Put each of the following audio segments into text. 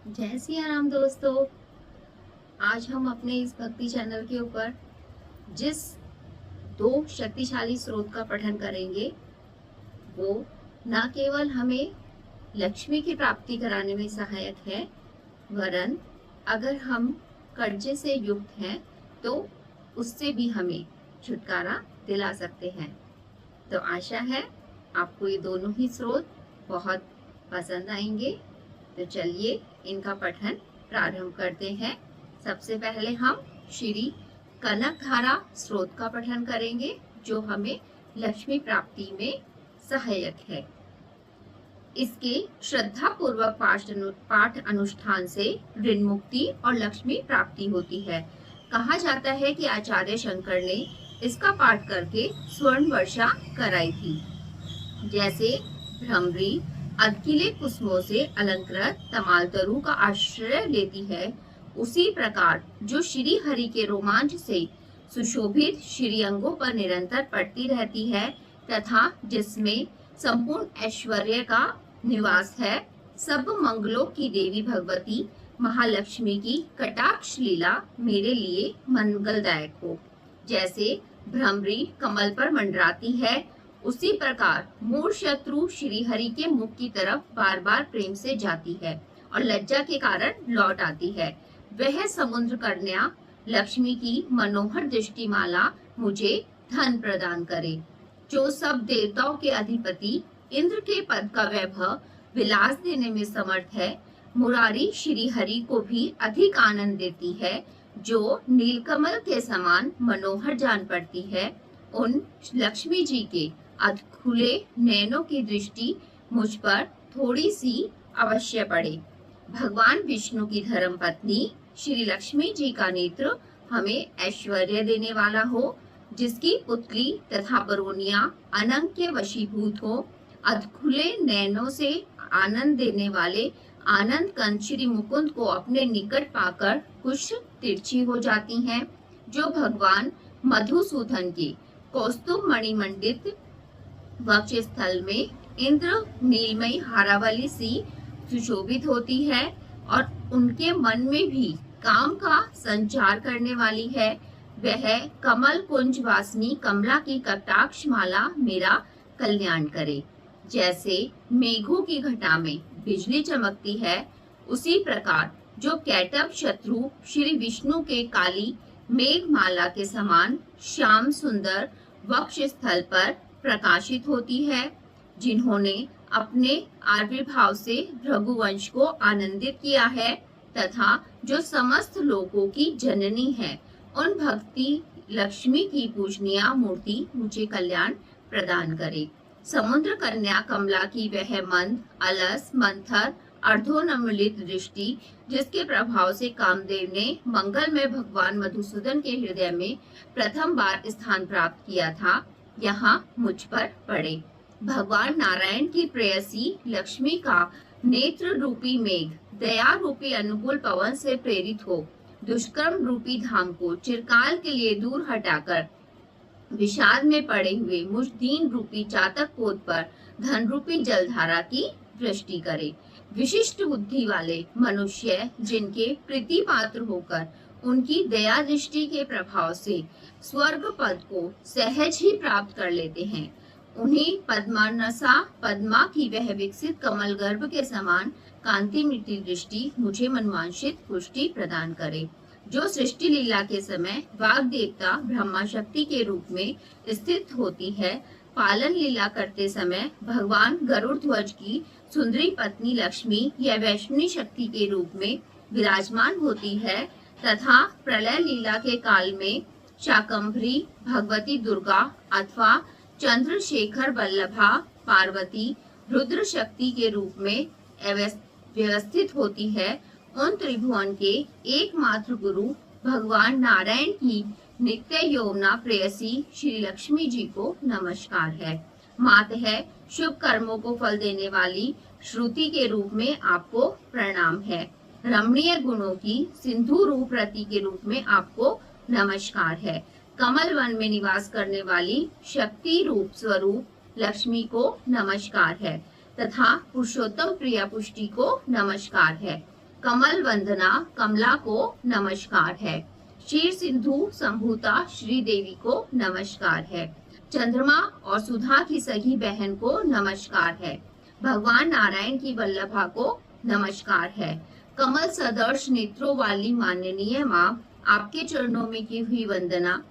जय सिया राम दोस्तों। आज हम अपने इस भक्ति चैनल के ऊपर जिस दो शक्तिशाली स्रोत का पठन करेंगे वो न केवल हमें लक्ष्मी की प्राप्ति कराने में सहायक है, वरन अगर हम कर्जे से युक्त हैं तो उससे भी हमें छुटकारा दिला सकते हैं। तो आशा है आपको ये दोनों ही स्रोत बहुत पसंद आएंगे। तो चलिए इनका पठन प्रारंभ करते हैं। सबसे पहले हम श्री कनकधारा स्रोत का पठन करेंगे जो हमें लक्ष्मी प्राप्ति में सहायक है। इसके श्रद्धा पूर्वक पाठ अनुष्ठान से ऋण मुक्ति और लक्ष्मी प्राप्ति होती है। कहा जाता है कि आचार्य शंकर ने इसका पाठ करके स्वर्ण वर्षा कराई थी। जैसे भ्रमरी अदकिले कुसुमों से अलंकृत तमालतरु का आश्रय लेती है, उसी प्रकार जो श्री हरि के रोमांच से सुशोभित श्री अंगों पर निरंतर पड़ती रहती है तथा जिसमें संपूर्ण ऐश्वर्य का निवास है, सब मंगलों की देवी भगवती महालक्ष्मी की कटाक्ष लीला मेरे लिए मंगलदायक हो। जैसे भ्रमरी कमल पर मंडराती है, उसी प्रकार मूल शत्रु श्री हरि के मुख की तरफ बार बार प्रेम से जाती है और लज्जा के कारण लौट आती है। वह समुद्र कन्या लक्ष्मी की मनोहर दृष्टिमाला मुझे धन प्रदान करे। जो सब देवताओं के अधिपति इंद्र के पद का वैभव विलास देने में समर्थ है, मुरारी श्री हरि को भी अधिक आनंद देती है। जो नीलकमल के समान मनोहर जान पड़ती है, उन लक्ष्मी जी के खुले नैनों की दृष्टि मुझ पर थोड़ी सी अवश्य पड़े। भगवान विष्णु की धर्म पत्नी श्री लक्ष्मी जी का नेत्र हमें ऐश्वर्य देने वाला हो, जिसकी पुतली तथा बरोनिया अनंग के वशीभूत हो। अधखुले नैनों से आनंद देने वाले आनंद कंद श्री मुकुंद को अपने निकट पाकर कुछ तिरछी हो जाती हैं। जो भगवान मधुसूदन के कौस्तुभ मणिमंडित वक्ष स्थल में इंद्र नीलमयी हारावली सी सुशोभित होती है और उनके मन में भी काम का संचार करने वाली है, वह कमल कुंज वासनी कमला की कटाक्ष माला मेरा कल्याण करे। जैसे मेघों की घटा में बिजली चमकती है, उसी प्रकार जो कैटभ शत्रु श्री विष्णु के काली मेघमाला के समान श्याम सुंदर वक्ष स्थल पर प्रकाशित होती है, जिन्होंने अपने आविर्भाव से रघुवंश को आनंदित किया है तथा जो समस्त लोगों की जननी है, उन भक्ति लक्ष्मी की पूजनीय मूर्ति मुझे कल्याण प्रदान करे। समुद्र कन्या कमला की वह मंद अलस मंथर अर्धोन्मिलित दृष्टि, जिसके प्रभाव से कामदेव ने मंगल में भगवान मधुसूदन के हृदय में प्रथम बार स्थान प्राप्त किया था, यहाँ मुझ पर पड़े। भगवान नारायण की प्रेयसी लक्ष्मी का नेत्र रूपी मेघ दया रूपी अनुकूल पवन से प्रेरित हो दुष्कर्म रूपी धाम को चिरकाल के लिए दूर हटाकर विषाद में पड़े हुए मुझ दीन रूपी चातक पोत पर धन रूपी जलधारा की वृष्टि करे। विशिष्ट बुद्धि वाले मनुष्य जिनके प्रीति पात्र होकर उनकी दया दृष्टि के प्रभाव से स्वर्ग पद को सहज ही प्राप्त कर लेते हैं, उन्हें पद्मानसा पद्मा की वह विकसित कमल गर्भ के समान कांति मिट्टी दृष्टि मुझे मनवांछित पुष्टि प्रदान करे। जो सृष्टि लीला के समय वाग देवता ब्रह्मा शक्ति के रूप में स्थित होती है, पालन लीला करते समय भगवान गरुड़ ध्वज की सुंदरी पत्नी लक्ष्मी या वैष्णवी शक्ति के रूप में विराजमान होती है तथा प्रलय लीला के काल में शाकंभरी भगवती दुर्गा अथवा चंद्रशेखर वल्लभा पार्वती रुद्र शक्ति के रूप में व्यवस्थित होती है। उन त्रिभुवन के एकमात्र गुरु भगवान नारायण की नित्य यौवना प्रेयसी श्री लक्ष्मी जी को नमस्कार है। मातः शुभ कर्मों को फल देने वाली श्रुति के रूप में आपको प्रणाम है। रमणीय गुणों की सिंधु रूप रति के रूप में आपको नमस्कार है। कमल वन में निवास करने वाली शक्ति रूप स्वरूप लक्ष्मी को नमस्कार है तथा पुरुषोत्तम प्रिया पुष्टि को नमस्कार है। कमल वंदना कमला को नमस्कार है। क्षीर सिंधु संभूता श्री देवी को नमस्कार है। चंद्रमा और सुधा की सगी बहन को नमस्कार है। भगवान नारायण की वल्लभा को नमस्कार है। कमल सदर्श नेत्रों वाली माननीय माँ, आपके चरणों में की हुई वंदना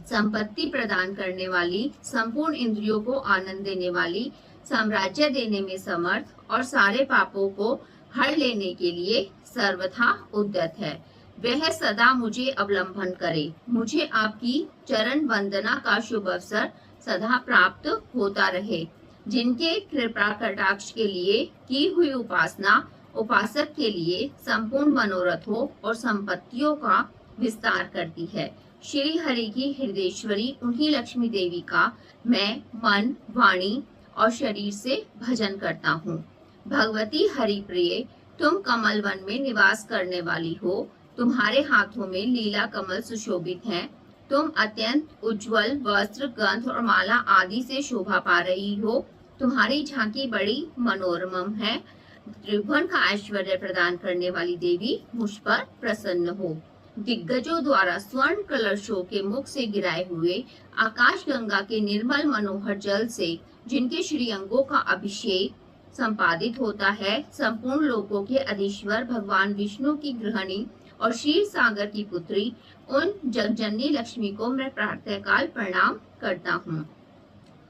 संपत्ति प्रदान करने वाली, संपूर्ण इंद्रियों को आनंद देने वाली, साम्राज्य देने में समर्थ और सारे पापों को हर लेने के लिए सर्वथा उद्यत है। वह सदा मुझे अवलंबन करे। मुझे आपकी चरण वंदना का शुभ अवसर सदा प्राप्त होता रहे। जिनके कृपा कटाक्ष के लिए की हुई उपासना उपासक के लिए संपूर्ण मनोरथों और संपत्तियों का विस्तार करती है। श्री हरि की हृदयेश्वरी उन्हीं लक्ष्मी देवी का मैं मन, वाणी और शरीर से भजन करता हूँ। भगवती हरि प्रिय, तुम कमल वन में निवास करने वाली हो। तुम्हारे हाथों में लीला कमल सुशोभित हैं। तुम अत्यंत उज्जवल वस्त्र, गंध और माला आदि से शोभा पा रही हो। तुम्हारी झांकी बड़ी मनोरम है। त्रिभुवन का ऐश्वर्य प्रदान करने वाली देवी मुझ पर प्रसन्न हो। दिग्गजों द्वारा स्वर्ण कलशों के मुख से गिराए हुए आकाश गंगा के निर्मल मनोहर जल से जिनके श्री अंगों का अभिषेक संपादित होता है, संपूर्ण लोकों के अधीश्वर भगवान विष्णु की गृहिणी और क्षीर सागर की पुत्री उन जगजननी लक्ष्मी को मैं प्रातःकाल प्रणाम करता हूँ।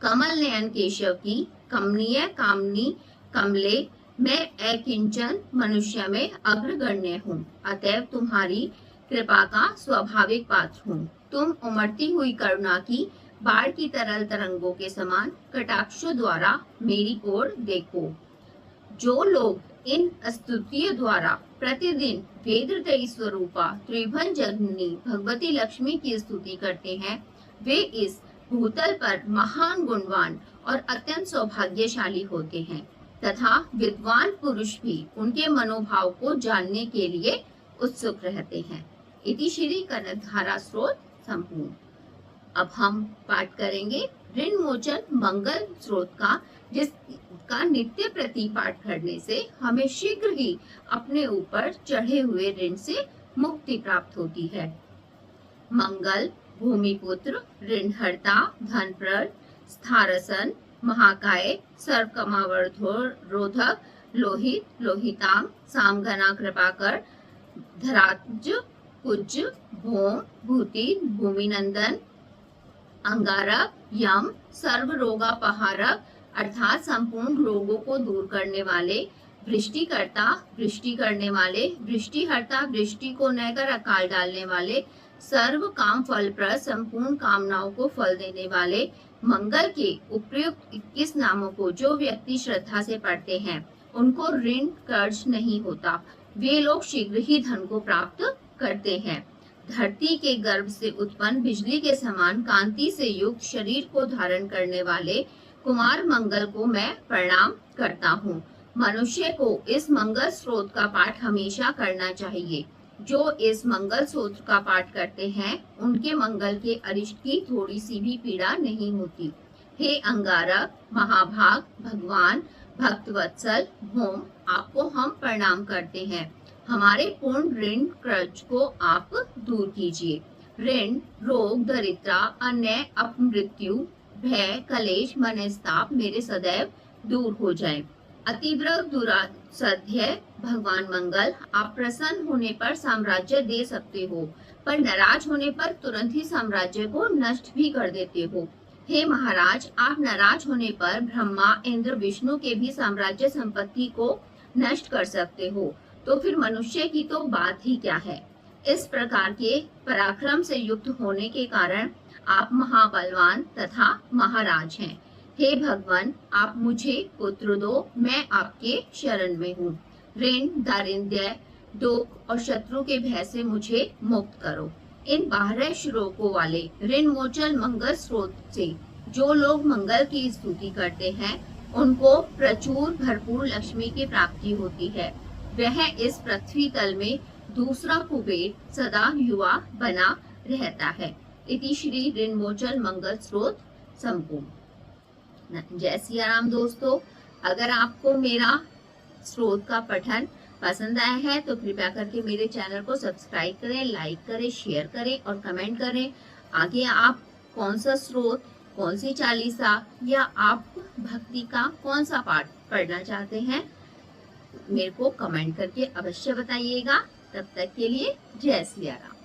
कमल नयन केशव की कमनीय कामनी कमले, मैं अकिंचन मनुष्य में अग्रगण्य हूँ, अतएव तुम्हारी कृपा का स्वाभाविक पात्र हूँ। तुम उमड़ती हुई करुणा की बाढ़ की तरल तरंगों के समान कटाक्षों द्वारा मेरी ओर देखो। जो लोग इन स्तुतियों द्वारा प्रतिदिन वेदत्रयी स्वरूपा त्रिभुवन जननी भगवती लक्ष्मी की स्तुति करते हैं, वे इस भूतल पर महान गुणवान और अत्यंत सौभाग्यशाली होते हैं तथा विद्वान पुरुष भी उनके मनोभाव को जानने के लिए उत्सुक रहते हैं। इति श्री कनकधारा स्रोत संपूर्ण। अब हम पाठ करेंगे ऋण मोचन मंगल स्रोत का, जिसका नित्य प्रति पाठ करने से हमें शीघ्र ही अपने ऊपर चढ़े हुए ऋण से मुक्ति प्राप्त होती है। मंगल भूमिपुत्र, ऋणहर्ता, धनप्रद, स्थारसन, महाकाय, सर्वकमावर्धरोधक, लोहित, लोहितांग, सामघना कृपाकर, धराज, कुज, भोम, भूति, भूमिनंदन, अंगारक, यम, सर्व रोगापहारक अर्थात संपूर्ण रोगों को दूर करने वाले, वृष्टिकर्ता, वृष्टि करने वाले, वृष्टिहर्ता, वृष्टि को नहकर अकाल डालने वाले, सर्व काम फलप्रद, संपूर्ण कामनाओं को फल देने वाले, मंगल के उपयुक्त 21 नामों को जो व्यक्ति श्रद्धा से पढ़ते हैं उनको ऋण कर्ज नहीं होता। वे लोग शीघ्र ही धन को प्राप्त करते हैं। धरती के गर्भ से उत्पन्न बिजली के समान कांति से युक्त शरीर को धारण करने वाले कुमार मंगल को मैं प्रणाम करता हूँ। मनुष्य को इस मंगल स्रोत का पाठ हमेशा करना चाहिए। जो इस मंगल स्रोत का पाठ करते हैं उनके मंगल के अरिष्ट की थोड़ी सी भी पीड़ा नहीं होती। हे अंगारक, महाभाग, भगवान, भक्तवत्सल, भौम, आपको हम प्रणाम करते हैं। हमारे पूर्ण ऋण कर्ज को आप दूर कीजिए। ऋण, रोग, दरिद्रता, अन्य, अपमृत्यु, भय, कलेश, मनस्ताप मेरे सदैव दूर हो जाए। अतिव्र दुरासाध्य भगवान मंगल, आप प्रसन्न होने पर साम्राज्य दे सकते हो, पर नाराज होने पर तुरंत ही साम्राज्य को नष्ट भी कर देते हो। हे महाराज, आप नाराज होने पर ब्रह्मा, इंद्र, विष्णु के भी साम्राज्य संपत्ति को नष्ट कर सकते हो, तो फिर मनुष्य की तो बात ही क्या है। इस प्रकार के पराक्रम से युक्त होने के कारण आप महाबलवान तथा महाराज हैं। हे भगवान, आप मुझे पुत्र दो, मैं आपके शरण में हूँ। ऋण, दारिद्र्य, दुख और शत्रु के भय से मुझे मुक्त करो। इन 12 श्लोकों वाले ऋण मोचन मंगल स्रोत से जो लोग मंगल की स्तुति करते हैं उनको प्रचुर भरपूर लक्ष्मी की प्राप्ति होती है। वह इस पृथ्वी तल में दूसरा कुबेर सदा युवा बना रहता है। इति श्री ऋण मोचन मंगल स्रोत संपूर्ण। जय सिया राम दोस्तों, अगर आपको मेरा स्रोत का पठन पसंद आया है तो कृपया करके मेरे चैनल को सब्सक्राइब करें, लाइक करें, शेयर करें और कमेंट करें। आगे आप कौन सा स्रोत, कौन सी चालीसा या आप भक्ति का कौन सा पाठ पढ़ना चाहते हैं, मेरे को कमेंट करके अवश्य बताइएगा। तब तक के लिए जय सिया राम।